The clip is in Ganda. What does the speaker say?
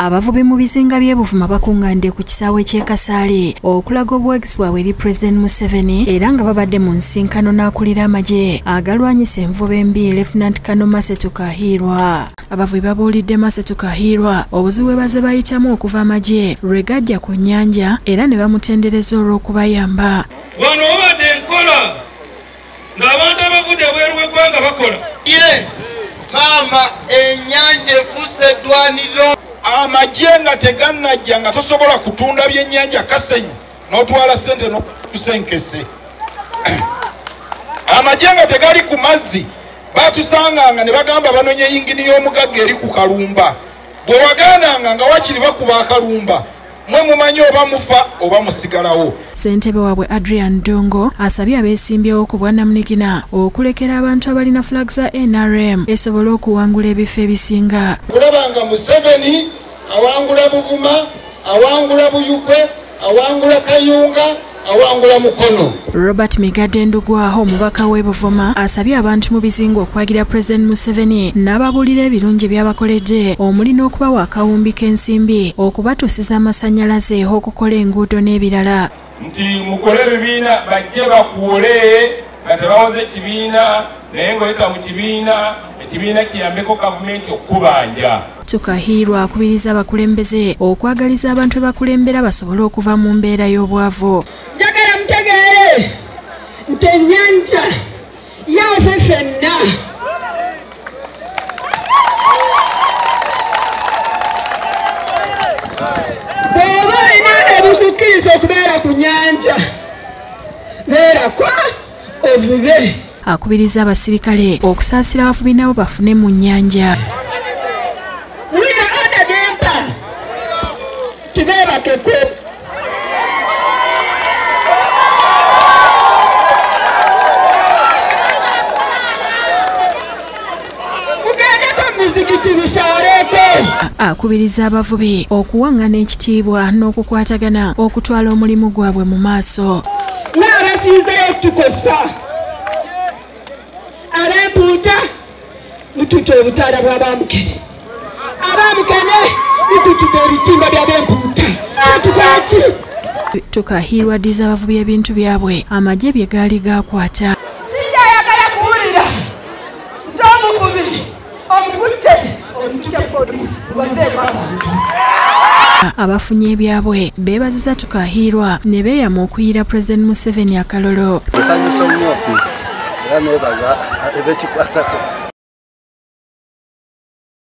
Abavubi mu bizinga by'ebuvuma bakungande ku kisaawe ky'e Kasaale okulaga obuwagizi bwabwe eri President Museveni era nga babadde mu nsinkano n'akulira amagye agalwanyisa envuba embi Lieutenant Colonel Masetu Kahirwa. Abavubi babuulidde Masetu Kahirwa obuzibu bwe baze bayitamu okuva amagye lwe gajja ku nnyanja era ne bamutendereza olw'okubayamba. Wano obadde enkola ng'abantu abavudde bweru w'eggwanga bakola. Maama ennyanja efuuse eddwaniro. Amagye nga tegannajja nga tosobola kutunda byennyanja Kasenyi n'otwala ssente n'okusenkese. Amagye nga tegali ku mazzi batusanganga ne bagamba banonye yingini y'omugagga eri ku Kalumba. Bwe wagaananga nga wakiri bakuba akalumba mwe mumanyi oba mufa oba musigalawo. Ssentebe waabwe Adrian Dongo asabye abeesimbyewo ku Bwannamunigina okulekera abantu abalina flag za NRM esobole okuwangula ebifo ebisinga. Kulaba nga Museveni awangula Buvuma, awangula Buyugwe, awangula Kayunga, awangula Mukono. Robert Migadde Ndugwaho omubaka w'e Buvuma asabye abantu mu bizinga okwagira President Museveni n'ababuulira ebirungi by'abakoledde omuli n'okubawa akawumbi k'ensimbi okubatuusiza amasannyalaze okukola enguudo n'ebirala. Nti mukole ebibiina bajje bakuule nga tebawoze kibiina naye ng'oyita mu kibiina ekibiina kiyambeko gavumenti okubanja. Tukahirwa akubiriza abakulembeze okwagaliza abantu abakulembera basobole okuva mu mbeera y'obwavu. Njagala mutegeere nti ennyanja yaffe ffenna. Bw'oba olina ebikukkiriza okubeera ku nnyanja beerako ovube. Akubiriza abasirikale okusaasira abavubi nabo bafune mu nnyanja. Wira odagempa kibeebakeko. Mugendeko muzikiti bisaareko. Akubiriza abavubi okuwangana ekitiibwa n'okukwatagana okutwala omulimu gwabwe mu maaso. N'abasinzeyo okutukosa ab'empuuta mututte obutaala bw'abamukene. Abamukene mukututte ebitimba by'ab'empuuta. Tukolaki? Tukahirwa addiza abavubi ebintu byabwe amagye bye gaali gaakwata. Sikyayagala kuwulira nti omukubi omukutte omututekodu waddeeko abantu. Abafunye ebyabwe beebaziza Tukahirwa ne beeyama okuyiira President Museveni akalolo. Nsanyusa nnyo era neebaza ebekikwatako.